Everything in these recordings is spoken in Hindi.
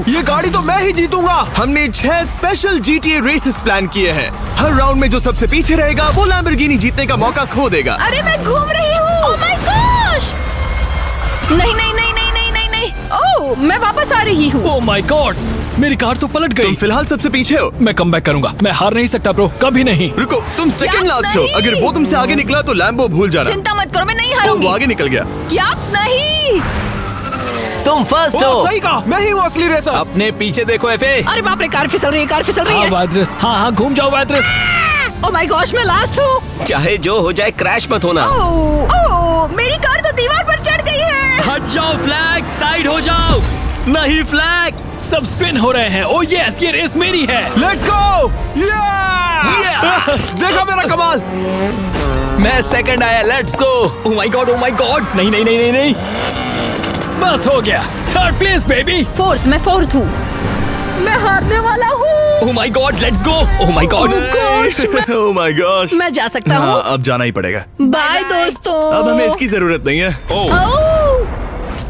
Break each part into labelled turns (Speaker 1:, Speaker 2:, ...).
Speaker 1: ये गाड़ी तो मैं ही जीतूंगा। हमने 6 स्पेशल GTA रेसेस प्लान किए हैं। हर राउंड में जो सबसे पीछे रहेगा वो लैम्बोर्गिनी जीतने का मौका खो देगा।
Speaker 2: अरे मैं घूम रही हूँ। ओह माय गॉश! नहीं नहीं नहीं नहीं नहीं नहीं नहीं। ओह, मैं वापस आ रही हूँ।
Speaker 3: ओह माय गॉड, मेरी कार तो पलट गई।
Speaker 1: तुम फिलहाल सबसे पीछे हो।
Speaker 3: मैं कमबैक करूंगा। मैं हार नहीं सकता ब्रो, कभी नहीं।
Speaker 1: रुको, तुम सेकंड लास्ट हो।
Speaker 2: नहीं।
Speaker 1: अगर वो तुमसे आगे निकला तो लैम्बो भूल जाना।
Speaker 2: चिंता मत करो, मैं नहीं
Speaker 1: वो
Speaker 2: हारूंगी।
Speaker 1: आगे निकल गया।
Speaker 2: क्या? नहीं।
Speaker 4: तुम फर्स्ट हो।
Speaker 1: सही कहा, मैं ही हूँ असली रेसर।
Speaker 4: अपने पीछे देखो एफे।
Speaker 2: अरे बाप रे, कार फिसल रही है, कार फिसल रही
Speaker 3: हाँ
Speaker 2: है।
Speaker 3: वाइड्रेस, हाँ घूम जाओ वाइड्रेस।
Speaker 2: ओह माय गॉश, मैं लास्ट हूँ।
Speaker 4: चाहे जो हो जाए क्रैश मत होना।
Speaker 2: ओह, मेरी कार तो दीवार पर चढ़ गई है।
Speaker 3: हट जाओ फ्लैग, साइड हो जाओ। नहीं फ्लैग, सब स्पिन हो रहे हैं। ओह यस, ये रेस मेरी है।
Speaker 1: Let's go! देखा मेरा कमाल।
Speaker 4: मैं सेकंड आया, let's go.
Speaker 3: Oh my God, oh my God. नहीं नहीं नहीं नहीं नहीं, बस हो गया। Third place baby.
Speaker 2: फोर्थ, मैं फोर्थ हूँ। मैं हारने वाला हूँ।
Speaker 3: ओह my God, let's go. Oh my God.
Speaker 1: Oh my gosh.
Speaker 2: मैं जा सकता हूँ।
Speaker 1: अब जाना ही पड़ेगा।
Speaker 2: बाय दोस्तों।
Speaker 1: अब हमें इसकी जरूरत नहीं है।
Speaker 2: ओह,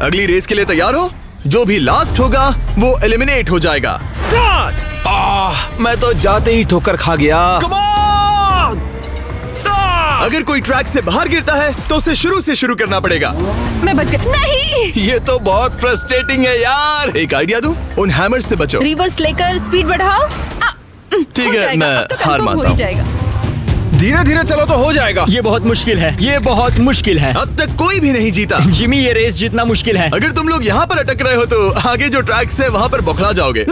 Speaker 1: अगली रेस के लिए तैयार हो? जो भी लास्ट होगा वो एलिमिनेट हो जाएगा। स्टार्ट!
Speaker 4: मैं तो जाते ही ठोकर खा गया।
Speaker 1: Come on! अगर कोई ट्रैक से बाहर गिरता है तो उसे शुरू से शुरू करना पड़ेगा।
Speaker 2: मैं बच गई। नहीं।
Speaker 4: ये तो बहुत फ्रस्ट्रेटिंग है यार।
Speaker 1: एक आइडिया दूं? उन हैमर से बचो।
Speaker 2: रिवर्स लेकर स्पीड बढ़ाओ।
Speaker 1: ठीक
Speaker 2: हो
Speaker 1: है,
Speaker 2: जाएगा,
Speaker 1: मैं
Speaker 2: अब तो
Speaker 1: हार
Speaker 2: confirm
Speaker 1: मानता
Speaker 2: हो ही
Speaker 1: हूँ।
Speaker 2: जाएगा।
Speaker 1: धीरे धीरे चलो तो हो जाएगा।
Speaker 3: ये बहुत मुश्किल है, ये बहुत मुश्किल है।
Speaker 1: अब तक कोई भी नहीं जीता।
Speaker 3: जिमी, ये रेस जीतना मुश्किल है।
Speaker 1: अगर तुम लोग यहाँ पर अटक रहे हो तो आगे जो ट्रैक्स है वहाँ पर बौखला जाओगे।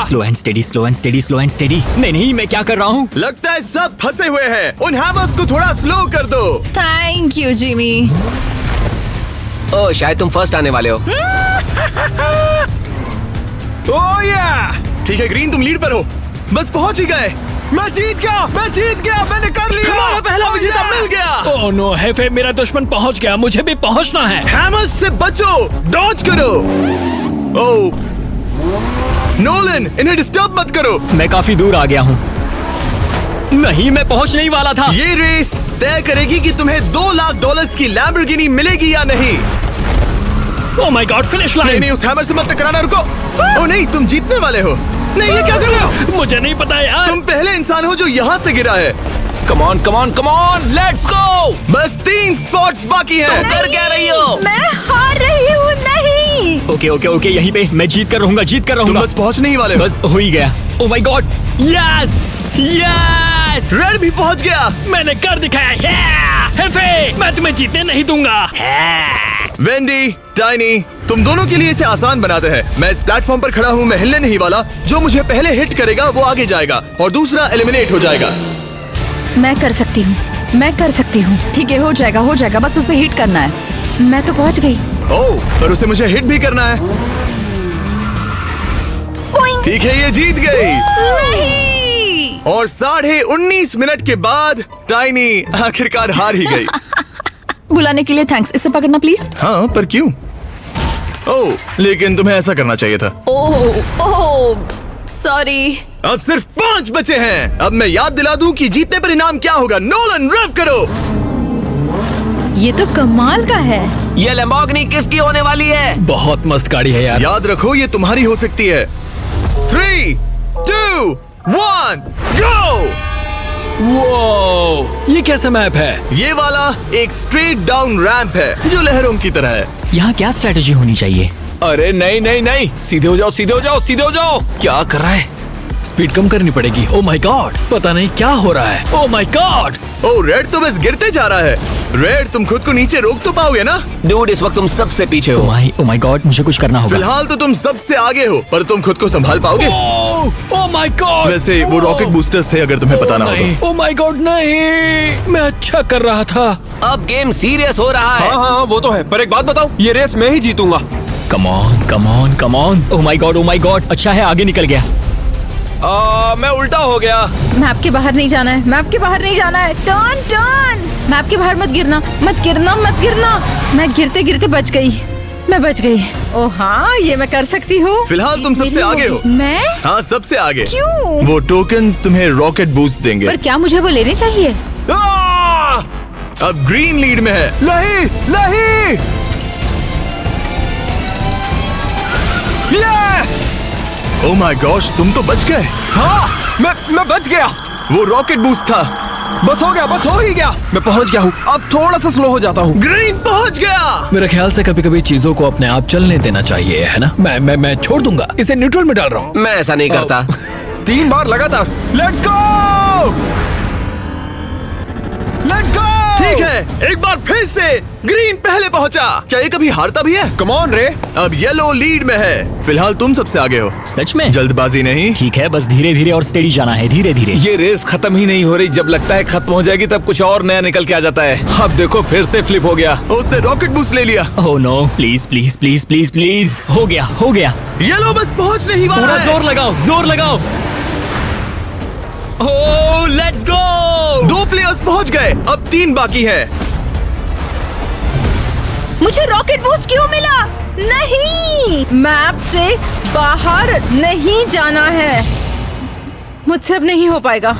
Speaker 3: Slow and steady, slow and steady, slow and steady. नहीं नहीं, मैं क्या कर रहा हूँ?
Speaker 1: लगता है सब फंसे हुए हैं। उन हैमर्स को थोड़ा स्लो कर दो।
Speaker 2: Thank you Jimmy.
Speaker 4: ओह, शायद तुम फर्स्ट आने वाले हो।
Speaker 1: ओह या! ठीक है ग्रीन, तुम लीड पर हो। बस पहुंच ही गए। मैं जीत गया, मैं जीत गया, मैंने कर लिया। हमारा पहला विजेता मिल गया।
Speaker 3: ओह नो हेफे, मेरा दुश्मन पहुंच गया, मुझे भी पहुंचना है।
Speaker 1: हैमर्स से बचो, डॉज करो। ओह नोलन, इन्हें डिस्टर्ब मत करो।
Speaker 3: मैं काफी दूर आ गया हूँ। नहीं, मैं पहुंचने ही वाला था।
Speaker 1: ये रेस तय करेगी कि तुम्हें $2 लाख की लैम्बोर्गिनी मिलेगी या नहीं।
Speaker 3: ओह माय गॉड, फिनिश
Speaker 1: नहीं
Speaker 3: लाइन।
Speaker 1: नहीं, उस हैमर से मत टकराना, रुको। ओह नहीं, तुम जीतने वाले हो। नहीं, ये क्या कर रहे हो?
Speaker 3: मुझे नहीं पता यार।
Speaker 1: तुम पहले इंसान हो जो यहाँ से गिरा है।
Speaker 4: Come on come on come on, let's go.
Speaker 1: बस 3 स्पॉट्स बाकी हैं।
Speaker 4: कर क्या रही हो?
Speaker 2: मैं हार रही हूँ। नहीं।
Speaker 3: ओके ओके ओके, यहीं पे मैं जीत कर रहूंगा, जीत कर
Speaker 1: तुम
Speaker 3: रहूंगा।
Speaker 1: बस पहुंचने ही वाले हो।
Speaker 3: बस हो ही गया। ओह my God, yes yes,
Speaker 1: red भी पहुंच गया।
Speaker 3: मैंने कर दिखाया। हेफे, मैं तुम्हें जीतने नहीं दूंगा।
Speaker 1: वेंडी, टाइनी, तुम दोनों के लिए इसे आसान बनाते हैं। मैं इस प्लेटफॉर्म पर खड़ा हूँ, मैं हिलने नहीं वाला। जो मुझे पहले हिट करेगा वो आगे जाएगा और दूसरा एलिमिनेट हो जाएगा।
Speaker 2: मैं कर सकती हूँ, मैं कर सकती हूँ। ठीक है, हो जाएगा, बस उसे हिट करना है। मैं तो पहुँच गई।
Speaker 1: ओह, पर उसे मुझे हिट भी करना है। ठीक है, ये जीत गई।
Speaker 2: नहीं।
Speaker 1: और 19.5 मिनट के बाद टाइनी आखिरकार हार ही गई।
Speaker 2: बुलाने के लिए थैंक्स। इसे पकड़ना प्लीज।
Speaker 1: हाँ, पर क्यों? ओह, लेकिन तुम्हें ऐसा करना चाहिए था।
Speaker 2: Oh sorry.
Speaker 1: अब सिर्फ 5 बचे हैं। अब मैं याद दिला दूं कि जीतने पर इनाम क्या होगा। नोलन, रेव करो।
Speaker 2: ये तो कमाल का है।
Speaker 4: ये लैम्बोर्गिनी किसकी होने वाली है?
Speaker 3: बहुत मस्त गाड़ी है यार।
Speaker 1: याद रखो, ये तुम्हारी हो सकती है। 3, 2, 1, गो!
Speaker 3: वो ये कैसा मैप है?
Speaker 1: ये वाला एक स्ट्रेट डाउन रैंप है जो लहरों की तरह है।
Speaker 3: यहाँ क्या स्ट्रेटेजी होनी चाहिए?
Speaker 4: अरे नहीं नहीं नहीं, सीधे हो जाओ सीधे हो जाओ सीधे हो जाओ। क्या कर रहा है?
Speaker 3: स्पीड कम करनी पड़ेगी। ओह माय गॉड, पता नहीं क्या हो रहा है। Oh my God.
Speaker 1: Oh, red तो बस गिरते जा रहा है। रेड, तुम खुद को नीचे रोक तो पाओगे ना?
Speaker 4: डूड, इस वक्त तुम सबसे पीछे हो।
Speaker 3: ओह माय गॉड, मुझे कुछ करना होगा।
Speaker 1: फिलहाल तो तुम सबसे आगे हो, पर तुम खुद को संभाल पाओगे?
Speaker 3: ओह माय गॉड।
Speaker 1: वैसे वो रॉकेट बूस्टर्स थे, अगर तुम्हें पता ना हो तो।
Speaker 3: ओह माय गॉड, नहीं, मैं अच्छा कर रहा था।
Speaker 4: अब गेम सीरियस हो रहा है।
Speaker 5: हाँ, वो तो है, पर एक बात बताओ, ये रेस मैं ही जीतूंगा।
Speaker 3: Come on come on come on. Oh my god, अच्छा है आगे निकल गया।
Speaker 4: मैं उल्टा हो गया।
Speaker 2: मैप के बाहर नहीं जाना है, मैप के बाहर नहीं जाना है। टर्न। मैप के बाहर मत गिरना, मत गिरना, मत गिरना। मैं गिरते गिरते बच गई, मैं बच गई। ओह हाँ, ये मैं कर सकती हूँ।
Speaker 1: फिलहाल तुम सबसे
Speaker 2: मेरी
Speaker 1: आगे
Speaker 2: होगी।
Speaker 1: हो।
Speaker 2: मैं?
Speaker 1: हाँ, सबसे आगे।
Speaker 2: क्यों?
Speaker 1: वो टोकन्स तुम्हें रॉकेट बूस्ट देंगे।
Speaker 2: पर क्या मुझे वो लेने चाहिए?
Speaker 1: अब ग्रीन लीड में है। नहीं, नहीं। यस, ओह माय गॉश, तुम तो बच गए।
Speaker 5: हाँ, मैं बच गया।
Speaker 1: वो रॉकेट बूस्ट था।
Speaker 5: बस हो गया, बस हो ही गया। मैं पहुंच गया हूँ। अब थोड़ा सा स्लो हो जाता हूँ।
Speaker 1: ग्रीन पहुंच गया।
Speaker 3: मेरे ख्याल से कभी कभी चीजों को अपने आप चलने देना चाहिए, है ना? मैं छोड़ दूंगा, इसे न्यूट्रल में डाल रहा हूँ।
Speaker 4: मैं ऐसा नहीं करता।
Speaker 5: 3 बार लगातार। Let's go, let's go.
Speaker 1: ठीक है, एक बार फिर से ग्रीन पहले पहुंचा। क्या ये कभी हारता भी है?
Speaker 5: कम ऑन रे।
Speaker 1: अब येलो लीड में है। फिलहाल तुम सबसे आगे हो।
Speaker 3: सच में?
Speaker 1: जल्दबाजी नहीं।
Speaker 3: ठीक है, बस धीरे धीरे और स्टेडी जाना है, धीरे धीरे।
Speaker 4: ये रेस खत्म ही नहीं हो रही। जब लगता है खत्म हो जाएगी तब कुछ और नया निकल के आ जाता है। अब देखो फिर से फ्लिप हो गया।
Speaker 1: उसने रॉकेट बूस्ट ले लिया।
Speaker 3: Oh no, please please please please please. हो गया, हो गया।
Speaker 1: येलो बस पहुंचने ही वाला
Speaker 3: पूरा
Speaker 1: है।
Speaker 3: जोर लगाओ, जोर लगाओ। ओह, लेट्स गो।
Speaker 1: 2 प्लेयर्स पहुंच गए। अब 3 बाकी है।
Speaker 2: मुझे रॉकेट बूस्ट क्यों मिला? नहीं, मैप से बाहर नहीं जाना है। मुझसे अब नहीं हो पाएगा।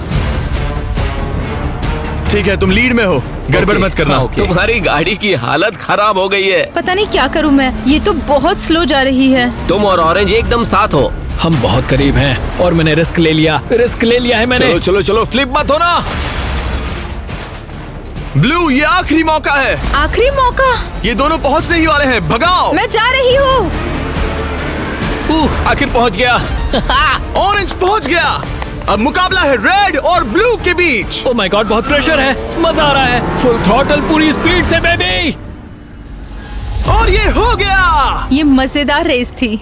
Speaker 1: ठीक है, तुम लीड में हो। गड़बड़ मत करना।
Speaker 4: तुम्हारी गाड़ी की हालत खराब हो गई है।
Speaker 2: पता नहीं क्या करूं मैं, ये तो बहुत स्लो जा रही है।
Speaker 4: तुम और ऑरेंज एकदम साथ हो।
Speaker 3: हम बहुत करीब हैं और मैंने रिस्क ले लिया है मैंने।
Speaker 4: चलो चलो चलो, फ्लिप मत होना।
Speaker 1: ब्लू, ये आखिरी मौका है।
Speaker 2: आखिरी मौका?
Speaker 1: ये दोनों पहुंचने ही वाले हैं। भगाओ।
Speaker 2: मैं जा रही हूँ।
Speaker 4: आखिर पहुंच गया।
Speaker 1: ऑरेंज पहुंच गया। अब मुकाबला है रेड और ब्लू के बीच।
Speaker 3: ओह माय गॉड, बहुत प्रेशर है। मजा आ रहा है। फुल थ्रॉटल, पूरी स्पीड से बेबी।
Speaker 1: और ये हो गया।
Speaker 2: ये मजेदार रेस थी।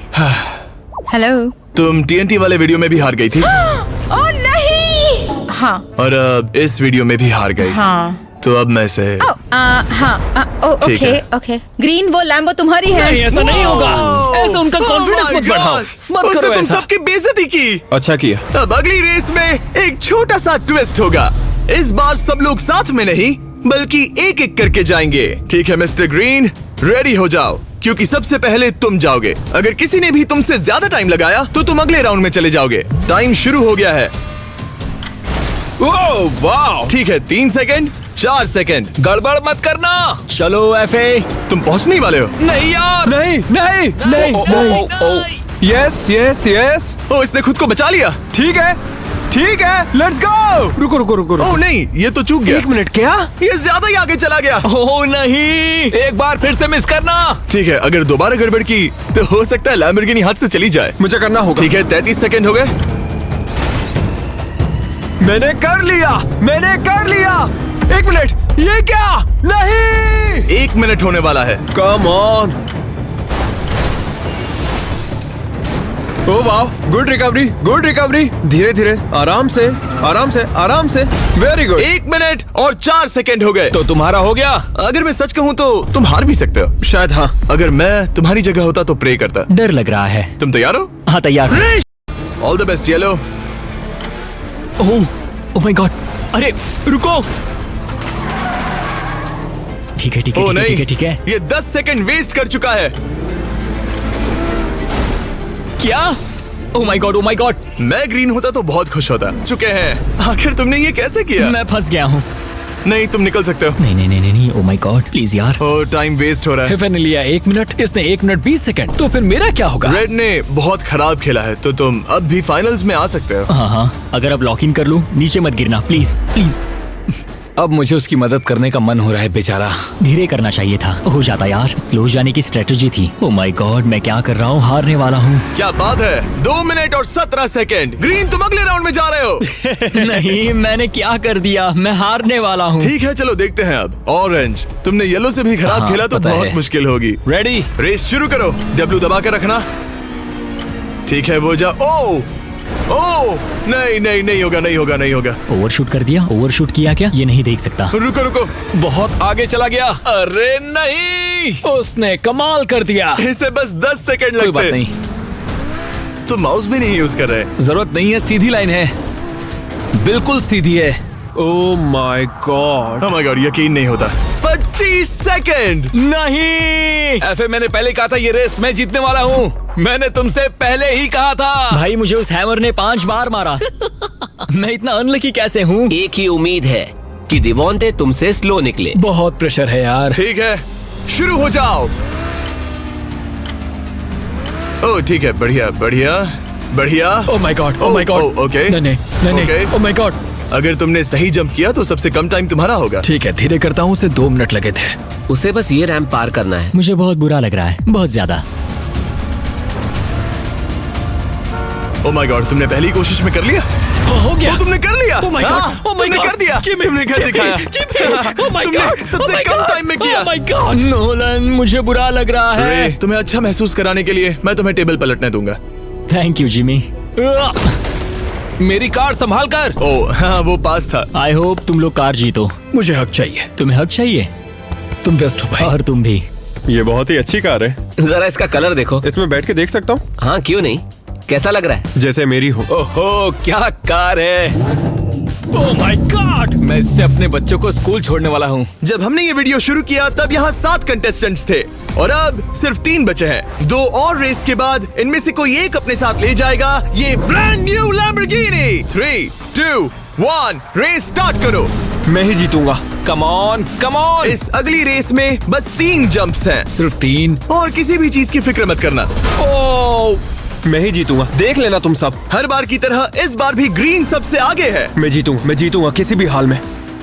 Speaker 2: हेलो।
Speaker 1: तुम TNT वाले वीडियो में भी हार गई थी।
Speaker 2: ओह नहीं। हाँ
Speaker 1: और अब इस वीडियो में भी हार गई।
Speaker 2: हाँ।
Speaker 1: तो अब मैं से ठीक
Speaker 2: ओके
Speaker 1: है।
Speaker 2: ओके। ग्रीन, वो लैम्बो तुम्हारी है।
Speaker 3: नहीं, ऐसा नहीं होगा। ऐसा उनका
Speaker 1: Oh
Speaker 3: कॉन्फिडेंस
Speaker 1: my
Speaker 3: मत बढ़ाओ।
Speaker 1: gosh!
Speaker 3: मत
Speaker 1: उसने
Speaker 3: करो
Speaker 1: तुम
Speaker 3: ऐसा।
Speaker 1: सबकी बेइज्जती की।
Speaker 5: अच्छा किया।
Speaker 1: अब अगली रेस में एक छोटा सा ट्विस्ट होगा। इस बार सब लोग साथ में नहीं बल्कि एक एक करके जाएंगे। ठीक है मिस्टर ग्रीन, रेडी हो जाओ क्योंकि सबसे पहले तुम जाओगे। अगर किसी ने भी तुमसे ज्यादा टाइम लगाया तो तुम अगले राउंड में चले जाओगे। टाइम शुरू हो गया है।
Speaker 5: ओह वाह।
Speaker 1: ठीक है, 3 सेकंड, 4 सेकंड।
Speaker 4: गड़बड़ मत करना।
Speaker 3: चलो एफए।
Speaker 1: तुम पहुंचने ही वाले हो।
Speaker 4: नहीं यार।
Speaker 5: नहीं नहीं नहीं नहीं। Yes yes yes.
Speaker 1: ओ, इसने खुद को बचा लिया।
Speaker 5: ठीक है, ठीक है, लेट्स गो। रुको रुको रुको
Speaker 1: ओ
Speaker 5: रुको।
Speaker 1: नहीं, ये तो चूक गया।
Speaker 5: 1 मिनट। क्या?
Speaker 1: ये ज्यादा ही आगे चला गया।
Speaker 4: ओह नहीं, एक बार फिर से मिस करना।
Speaker 1: ठीक है, अगर दोबारा गड़बड़ की तो हो सकता है लैम्बोर्गिनी हाथ से चली जाए।
Speaker 5: मुझे करना होगा।
Speaker 1: ठीक है, 33 सेकंड हो गए।
Speaker 5: मैंने कर लिया, मैंने कर लिया। 1 मिनट। ये क्या? नहीं।
Speaker 1: 1 मिनट होने वाला है।
Speaker 5: Come on. ओ वाह, गुड रिकवरी, गुड रिकवरी। धीरे धीरे, आराम से, आराम से, आराम से। Very good.
Speaker 1: 1 मिनट और 4 सेकंड हो गए।
Speaker 4: तो तुम्हारा हो गया।
Speaker 1: अगर मैं सच कहूँ तो तुम हार भी सकते हो।
Speaker 5: शायद हाँ।
Speaker 1: अगर मैं तुम्हारी जगह होता तो प्रे करता।
Speaker 3: डर लग रहा है।
Speaker 1: तुम तैयार हो?
Speaker 3: हाँ, तैयार।
Speaker 1: All the best yellow.
Speaker 3: Oh my God, अरे रुको। ठीक है ठीक है
Speaker 1: ओ
Speaker 3: ठीक है
Speaker 1: नहीं,
Speaker 3: ठीक है ठीक है।
Speaker 1: ये 10 सेकंड वेस्ट कर चुका है।
Speaker 3: क्या? ओह my God, oh my God.
Speaker 1: मैं ग्रीन होता तो बहुत खुश होता। चुके हैं। आखिर तुमने ये कैसे किया?
Speaker 3: मैं फंस गया हूँ।
Speaker 1: नहीं, तुम निकल सकते हो।
Speaker 3: नहीं नहीं नहीं नहीं नहीं, ओह माय गॉड, प्लीज यार।
Speaker 1: ओ, टाइम वेस्ट हो रहा है।
Speaker 3: एफए ने लिया 1 मिनट, इसने 1 मिनट 20 सेकंड। तो फिर मेरा क्या होगा?
Speaker 1: रेड ने बहुत खराब खेला है तो तुम अब भी फाइनल्स में आ सकते हो।
Speaker 3: हाँ हाँ, अगर अब लॉक इन कर लूँ, नीचे मत गिरना प्लीज प्लीज।
Speaker 4: अब मुझे उसकी मदद करने का मन हो रहा है बेचारा।
Speaker 3: धीरे करना चाहिए था। हो जाता यार, स्लो जाने की स्ट्रेटजी थी। ओह माय गॉड, मैं क्या कर रहा हूँ? हारने वाला हूँ।
Speaker 1: क्या बात है। 2 मिनट और 17 सेकंड। ग्रीन, तुम अगले राउंड में जा रहे हो।
Speaker 3: नहीं, मैंने क्या कर दिया? मैं हारने वाला हूँ।
Speaker 1: ठीक है, चलो देखते हैं अब। ऑरेंज, तुमने येलो से भी खराब
Speaker 3: हाँ,
Speaker 1: खेला तो
Speaker 3: पता
Speaker 1: बहुत
Speaker 3: है।
Speaker 1: मुश्किल होगी।
Speaker 4: रेडी?
Speaker 1: रेस शुरू करो। W दबा कर रखना। ठीक है, वो जा। ओ नहीं नहीं, नहीं होगा, नहीं होगा, नहीं होगा।
Speaker 3: ओवरशूट कर दिया। ओवरशूट किया क्या? ये नहीं देख सकता।
Speaker 1: रुको रुको,
Speaker 4: बहुत आगे चला गया। अरे नहीं,
Speaker 3: उसने कमाल कर दिया।
Speaker 1: इसे बस 10 सेकंड
Speaker 3: कोई बात
Speaker 1: लगते।
Speaker 3: नहीं,
Speaker 1: तो माउस भी नहीं यूज कर रहे।
Speaker 4: जरूरत नहीं है, सीधी लाइन है, बिल्कुल सीधी है।
Speaker 5: Oh my God.
Speaker 1: Oh my God, यकीन नहीं होता। 25 सेकंड।
Speaker 4: नहीं एफए, मैंने पहले कहा था ये रेस मैं जीतने वाला हूँ। मैंने तुमसे पहले ही कहा था।
Speaker 3: भाई मुझे उस हैमर ने 5 बार मारा। मैं इतना अनलकी कैसे हूँ?
Speaker 6: एक ही उम्मीद है कि दिवोंते तुमसे स्लो निकले।
Speaker 3: बहुत प्रेशर है यार।
Speaker 1: ठीक है, शुरू हो जाओ। ओह ठीक है, बढ़िया बढ़िया। बढ़िया।
Speaker 3: ओह my God, oh my God.
Speaker 1: Okay
Speaker 3: नहीं नहीं नहीं नहीं,
Speaker 1: Okay.
Speaker 3: Oh my God.
Speaker 1: अगर तुमने सही जंप किया तो सबसे कम टाइम तुम्हारा होगा।
Speaker 3: ठीक है, धीरे करता हूँ, उसे 2 मिनट लगे थे।
Speaker 6: उसे बस ये रैंप पार करना है।
Speaker 3: मुझे बहुत बुरा लग रहा है, बहुत ज्यादा।
Speaker 1: ओ माय गॉड, तुमने पहली कोशिश में कर लिया।
Speaker 3: हो गया।
Speaker 1: वो तुमने कर लिया।
Speaker 3: Oh my God,
Speaker 1: हाँ,
Speaker 3: oh my
Speaker 1: तुमने
Speaker 3: God,
Speaker 1: कर दिया।
Speaker 3: Jimmy,
Speaker 1: तुमने कर
Speaker 3: Jimmy,
Speaker 1: दिखाया।
Speaker 3: Jimmy, oh my
Speaker 1: तुमने
Speaker 3: God,
Speaker 1: सबसे
Speaker 3: oh my
Speaker 1: come
Speaker 3: God,
Speaker 1: time में किया।
Speaker 3: Oh my God, नोलन, मुझे बुरा लग रहा
Speaker 1: रे,
Speaker 3: है।
Speaker 1: तुम्हें अच्छा महसूस कराने के लिए मैं तुम्हें टेबल पलटने दूंगा।
Speaker 3: Thank you Jimmy.
Speaker 4: मेरी कार संभाल कर।
Speaker 1: ओ हाँ, वो पास था।
Speaker 3: आई होप तुम लोग कार जीतो। मुझे हक चाहिए। तुम्हें हक चाहिए? तुम बेस्ट हो भाई। और तुम भी।
Speaker 5: ये बहुत ही अच्छी कार है।
Speaker 6: जरा इसका कलर देखो।
Speaker 5: इसमें बैठ के देख सकता हूँ?
Speaker 6: हाँ क्यों नहीं, कैसा लग रहा है?
Speaker 5: जैसे मेरी हो।
Speaker 4: ओहो, क्या कार है।
Speaker 3: Oh my God.
Speaker 4: मैं इससे अपने बच्चों को स्कूल छोड़ने वाला हूँ।
Speaker 1: जब हमने ये वीडियो शुरू किया तब यहाँ 7 कंटेस्टेंट्स थे और अब सिर्फ 3 बचे हैं। 2 और रेस के बाद इनमें से कोई एक अपने साथ ले जाएगा ये brand new Lamborghini. 3, 2, 1, race start करो।
Speaker 5: मैं ही जीतूंगा।
Speaker 4: Come on, come on.
Speaker 1: इस अगली रेस में बस 3 जंप्स हैं
Speaker 3: सिर्फ 3?
Speaker 1: और किसी भी चीज की फिक्र मत करना।
Speaker 4: ओह,
Speaker 5: मैं ही जीतूंगा, देख लेना तुम सब।
Speaker 1: हर बार की तरह इस बार भी ग्रीन सबसे आगे है।
Speaker 5: मैं जीतूंगा किसी भी हाल में।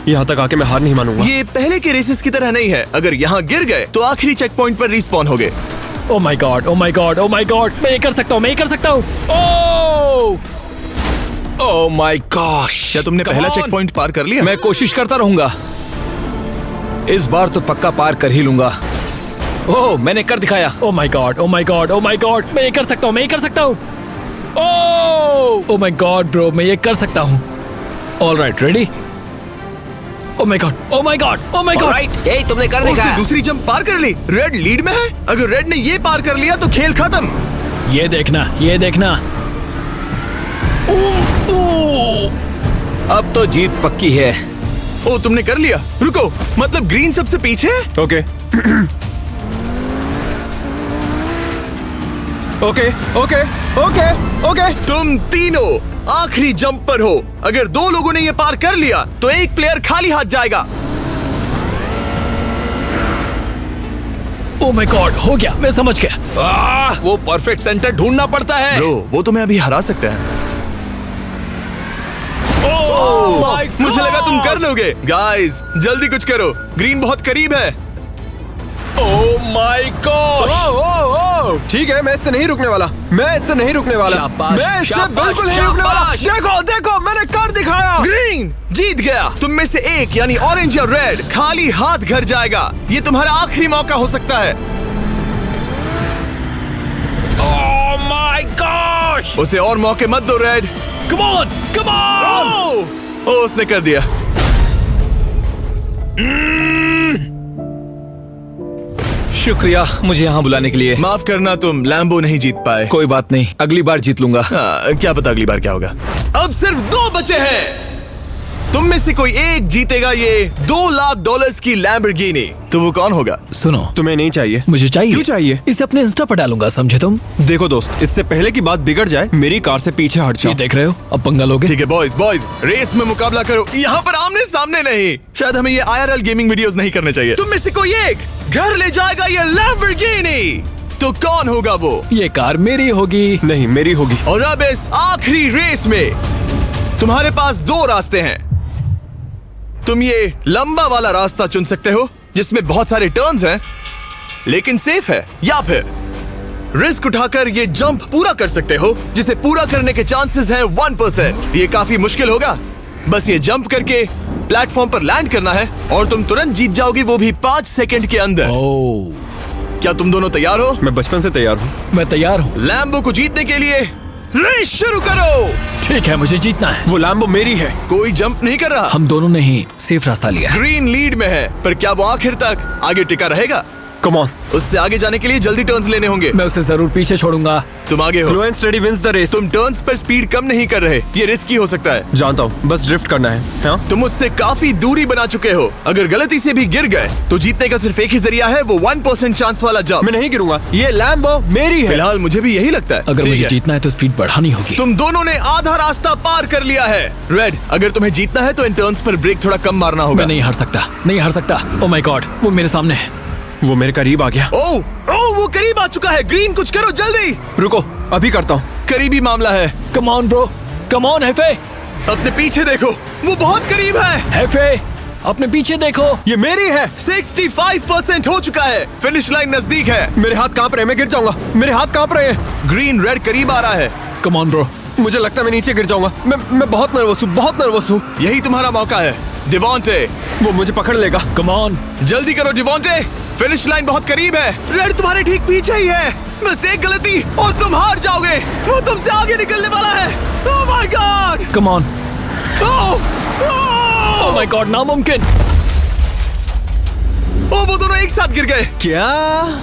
Speaker 5: यहाँ तक आके मैं हार नहीं मानूंगा।
Speaker 1: ये पहले के रेसेस की तरह नहीं है। अगर यहाँ गिर गए तो आखिरी चेक पॉइंट पर रिस्पॉन हो गए।
Speaker 3: ओह my God, oh my God, oh my God. मैं ये कर सकता हूँ, मैं ये कर सकता हूँ। ओह
Speaker 4: ओह माय गॉश।
Speaker 1: क्या तुमने
Speaker 4: Come
Speaker 1: पहला
Speaker 4: on.
Speaker 1: चेक पॉइंट पार कर लिया?
Speaker 4: मैं कोशिश करता रहूंगा। इस बार तो पक्का पार कर ही लूंगा। ओह, मैंने कर दिखाया।
Speaker 3: ओह my God, oh my God, oh my God. मैं ये कर सकता हूँ, मैं ये कर सकता हूँ। ओह माय गॉड ब्रो, मैं ये कर सकता हूँ। Alright, ready? Oh my God, oh my God, oh my God.
Speaker 6: Right, यही तुमने कर
Speaker 1: उसने
Speaker 6: दिखाया।
Speaker 1: दूसरी जंप पार कर ली। रेड लीड में है। अगर रेड ने ये पार कर लिया तो खेल खत्म।
Speaker 3: ये देखना, ये देखना।
Speaker 4: अब तो जीत पक्की है।
Speaker 1: ओ, तुमने कर लिया। रुको, मतलब ग्रीन सबसे पीछे है?
Speaker 5: Okay okay okay okay okay.
Speaker 1: तुम तीनों आखिरी जंप पर हो। अगर 2 लोगों ने ये पार कर लिया तो एक प्लेयर खाली हाथ जाएगा।
Speaker 3: ओह माय गॉड, हो गया, मैं समझ गया।
Speaker 4: वो परफेक्ट सेंटर ढूंढना पड़ता है।
Speaker 1: ब्रो, वो तुम्हें अभी हरा सकते हैं।
Speaker 4: my
Speaker 1: मुझे लगा तुम
Speaker 4: God!
Speaker 1: कर लोगे। गाइस, जल्दी कुछ करो, ग्रीन बहुत करीब है।
Speaker 4: Oh my God.
Speaker 5: ठीक है, मैं इससे नहीं रुकने वाला। मैं इससे नहीं रुकने वाला।
Speaker 4: शाबाश,
Speaker 5: मैं इससे
Speaker 4: शाबाश,
Speaker 5: बिल्कुल नहीं रुकने वाला।
Speaker 4: शाबाश।
Speaker 5: देखो देखो, मैंने कर दिखाया।
Speaker 1: ग्रीन जीत गया। तुम में से एक यानी ऑरेंज या रेड खाली हाथ घर जाएगा। ये तुम्हारा आखिरी मौका हो सकता है।
Speaker 4: Oh my gosh.
Speaker 1: उसे और मौके मत दो Red.
Speaker 3: Come on, come on.
Speaker 1: Oh, उसने कर दिया।
Speaker 4: शुक्रिया मुझे यहाँ बुलाने के लिए।
Speaker 1: माफ करना, तुम लैम्बो नहीं जीत पाए।
Speaker 4: कोई बात नहीं, अगली बार जीत लूंगा।
Speaker 1: हाँ, क्या पता अगली बार क्या होगा। अब सिर्फ 2 बचे हैं। तुम में से कोई एक जीतेगा ये $2 लाख की लैम्बोर्गिनी। तो वो कौन होगा?
Speaker 3: सुनो,
Speaker 5: तुम्हें नहीं चाहिए।
Speaker 3: मुझे चाहिए।
Speaker 5: क्यों चाहिए?
Speaker 3: इसे अपने इंस्टा पर डालूंगा, समझे तुम?
Speaker 5: देखो दोस्त, इससे पहले की बात बिगड़ जाए, मेरी कार से पीछे हट
Speaker 3: ये
Speaker 5: जाओ।
Speaker 3: देख रहे हो, अब पंगा लोगे?
Speaker 1: ठीक है बॉयज, रेस में मुकाबला करो। यहाँ पर आमने सामने नहीं। शायद हमें ये IRL गेमिंग वीडियोस नहीं करने चाहिए। तुम में से कोई एक घर ले जाएगा ये लैम्बोर्गिनी। तो कौन होगा वो?
Speaker 3: ये कार मेरी होगी।
Speaker 5: नहीं, मेरी होगी।
Speaker 1: और अब इस आखिरी रेस में तुम्हारे पास 2 रास्ते हैं। तुम ये लंबा वाला रास्ता चुन सकते हो जिसमें बहुत सारे टर्न्स हैं लेकिन सेफ है, या फिर रिस्क उठाकर ये जंप पूरा कर सकते हो जिसे पूरा करने के चांसेस हैं 1%। ये काफी मुश्किल होगा। बस ये जंप करके प्लेटफॉर्म पर लैंड करना है और तुम तुरंत जीत जाओगे, वो भी 5 सेकंड के अंदर।
Speaker 3: ओह,
Speaker 1: क्या तुम दोनों तैयार हो?
Speaker 5: मैं बचपन से तैयार हूँ।
Speaker 3: मैं तैयार हूँ।
Speaker 1: लैम्बो को जीतने के लिए रेस शुरू करो।
Speaker 3: ठीक है, मुझे जीतना है।
Speaker 5: वो लैम्बो मेरी है।
Speaker 1: कोई जंप नहीं कर रहा।
Speaker 3: हम दोनों ने ही सेफ रास्ता लिया है।
Speaker 1: ग्रीन लीड में है, पर क्या वो आखिर तक आगे टिका रहेगा?
Speaker 5: Come on.
Speaker 1: उससे आगे जाने के लिए जल्दी टर्न्स लेने होंगे।
Speaker 3: मैं उसे जरूर पीछे छोड़ूंगा।
Speaker 1: तुम आगे हो।
Speaker 5: Slow and steady wins the race.
Speaker 1: तुम टर्न्स पर स्पीड कम नहीं कर रहे, ये रिस्की हो सकता है।
Speaker 5: जानता हूँ, बस ड्रिफ्ट करना है। हाँ?
Speaker 1: तुम मुझसे काफी दूरी बना चुके हो। अगर गलती से भी गिर गए तो जीतने का सिर्फ एक ही जरिया है, वो 1% चांस वाला जंप।
Speaker 5: मैं नहीं गिरूंगा, ये लैम्बो मेरी है।
Speaker 1: फिलहाल मुझे भी यही लगता है।
Speaker 3: अगर
Speaker 1: ठीक
Speaker 3: मुझे
Speaker 1: है।
Speaker 3: जीतना है तो स्पीड बढ़ानी होगी।
Speaker 1: तुम दोनों ने आधा रास्ता पार कर लिया है। रेड, अगर तुम्हें जीतना है तो इन टर्न्स पर ब्रेक थोड़ा कम मारना होगा।
Speaker 3: मैं नहीं हार सकता, नहीं हार सकता। ओह माय गॉड, वो मेरे सामने है।
Speaker 5: वो मेरे करीब आ गया।
Speaker 1: ओह, वो करीब आ चुका है। ग्रीन, कुछ करो जल्दी।
Speaker 5: रुको, अभी करता हूँ।
Speaker 1: करीबी मामला है।
Speaker 3: Come on bro, come on jefe.
Speaker 1: अपने पीछे देखो, वो बहुत करीब है।
Speaker 3: हेफे अपने पीछे देखो।
Speaker 5: ये मेरी है।
Speaker 1: 65% हो चुका है। फिनिश लाइन नजदीक है।
Speaker 5: मेरे हाथ कांप रहे हैं, मैं गिर जाऊंगा। मेरे हाथ कांप रहे हैं।
Speaker 1: ग्रीन रेड करीब आ रहा है।
Speaker 3: Come on bro.
Speaker 5: मुझे लगता है मैं नीचे गिर जाऊंगा। मैं बहुत नर्वस हूँ, बहुत नर्वस हूँ।
Speaker 1: यही तुम्हारा मौका है डिवॉन्टे।
Speaker 5: वो मुझे पकड़ लेगा।
Speaker 3: Come on.
Speaker 1: जल्दी करो डिवॉन्टे, फिनिश लाइन बहुत करीब है। रेड तुम्हारे ठीक पीछे ही है। बस एक गलती और तुम हार जाओगे। वो तुमसे आगे निकलने वाला है। Oh my God.
Speaker 3: Come on.
Speaker 1: Oh
Speaker 3: oh my God, नामुमकिन।
Speaker 1: वो दोनों एक साथ गिर गए।
Speaker 5: क्या?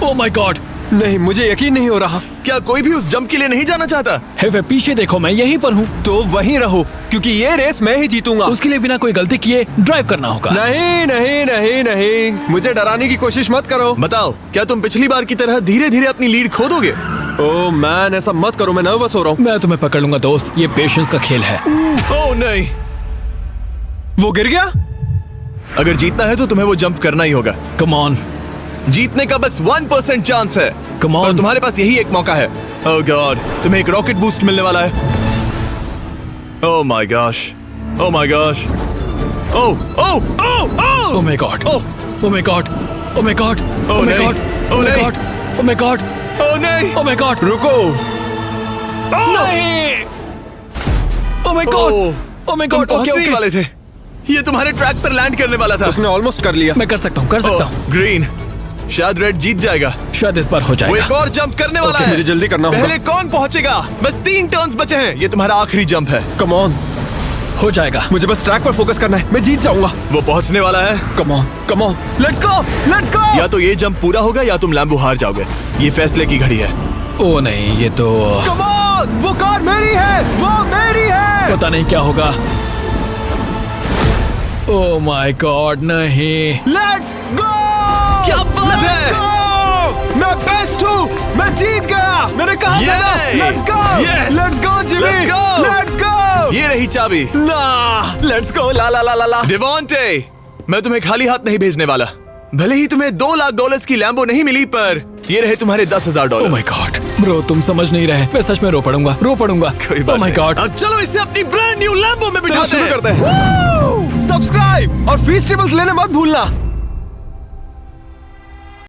Speaker 3: ओह माय गॉड।
Speaker 5: नहीं, मुझे यकीन नहीं हो रहा।
Speaker 1: क्या कोई भी उस जंप के लिए नहीं जाना चाहता?
Speaker 3: हेफे पीछे देखो, मैं यहीं पर हूँ।
Speaker 5: तो वहीं रहो, क्योंकि ये रेस मैं ही जीतूंगा।
Speaker 3: उसके लिए बिना कोई गलती किए ड्राइव करना होगा।
Speaker 5: नहीं नहीं नहीं नहीं, मुझे डराने की कोशिश मत करो।
Speaker 1: बताओ, क्या तुम पिछली बार की तरह धीरे धीरे अपनी लीड खो दोगे?
Speaker 5: ओह मैन, ऐसा मत करो, मैं नर्वस हो रहा हूँ।
Speaker 3: मैं तुम्हें पकड़ लूंगा दोस्त, ये पेशेंस का खेल है।
Speaker 1: ओह नहीं,
Speaker 5: वो गिर गया।
Speaker 1: अगर जीतना है तो तुम्हें वो जंप करना ही होगा।
Speaker 3: Come on.
Speaker 1: जीतने का बस 1% चांस है।
Speaker 3: Come on.
Speaker 1: और तुम्हारे पास यही एक मौका है। ओह गॉड, तुम्हें एक रॉकेट बूस्ट मिलने वाला है। Oh my gosh, oh my gosh, oh oh oh oh
Speaker 3: oh my God,
Speaker 1: oh
Speaker 3: oh my God, oh my God,
Speaker 1: Oh,
Speaker 3: oh my
Speaker 1: नहीं.
Speaker 3: गॉड,
Speaker 1: Oh,
Speaker 3: ओह माय
Speaker 1: नहीं.
Speaker 3: गॉड, ओह माय गॉड,
Speaker 1: ओह नहीं,
Speaker 3: ओह माय गॉड।
Speaker 5: रुको।
Speaker 3: नहीं। ओह माय गॉड, ओह माय
Speaker 1: तुम
Speaker 3: गॉड। ओके
Speaker 1: पहुंचने ही वाले
Speaker 3: ओके,
Speaker 1: थे। ये तुम्हारे ट्रैक पर लैंड करने वाला था।
Speaker 5: उसने ऑलमोस्ट कर लिया।
Speaker 3: मैं कर सकता हूँ, कर सकता हूँ।
Speaker 1: ग्रीन, शायद रेड जीत जाएगा।
Speaker 3: शायद इस बार हो
Speaker 1: वो
Speaker 3: जाएगा।
Speaker 1: एक और जंप करने वाला
Speaker 5: ओके,
Speaker 1: है।
Speaker 5: मुझे जल्दी करना होगा।
Speaker 1: पहले कौन पहुंचेगा? बस 3 टर्न्स बचे हैं। ये तुम्हारा आखिरी जंप है।
Speaker 5: कम ऑन,
Speaker 3: हो जाएगा।
Speaker 5: मुझे बस ट्रैक पर फोकस करना है, मैं जीत जाऊंगा।
Speaker 1: वो पहुंचने वाला है।
Speaker 5: Come on, come on, let's go, let's go.
Speaker 1: या तो ये जंप पूरा होगा या तुम लैम्बो हार जाओगे। ये फैसले की घड़ी है।
Speaker 3: ओह नहीं, ये तो
Speaker 5: कम ऑन, वो कार मेरी है, वो मेरी है।
Speaker 3: पता नहीं क्या होगा। ओह माय गॉड, नहीं।
Speaker 5: Let's go.
Speaker 1: क्या बात है?
Speaker 5: मैं बेस्ट हूँ, मैं जीत गया। मैंने कहा था ना,
Speaker 1: Yay!
Speaker 5: Let's go,
Speaker 1: Yes!
Speaker 5: Let's go Jimmy,
Speaker 1: Let's go!
Speaker 5: Let's go.
Speaker 1: ये रही चाबी।
Speaker 5: ना, लेट्स गो, ला ला ला ला ला।
Speaker 1: डिवॉन्टे, मैं तुम्हें खाली हाथ नहीं भेजने वाला। भले ही तुम्हें $2 लाख की लैम्बो नहीं मिली, पर ये रहे तुम्हारे $10,000।
Speaker 3: ओह माय गॉड ब्रो, तुम समझ नहीं रहे। मैं सच में रो पड़ूंगा, रो पड़ूंगा।
Speaker 1: कोई
Speaker 3: ओह
Speaker 1: बात
Speaker 3: माय
Speaker 1: नहीं।
Speaker 3: गॉड।
Speaker 1: अब चलो इसे अपनी ब्रांड न्यू लैम्बो में
Speaker 5: चलो
Speaker 1: बिठाते
Speaker 5: शुरू
Speaker 1: हैं।
Speaker 5: करते हैं। सब्सक्राइब और फीस्टिवल्स लेने मत भूलना।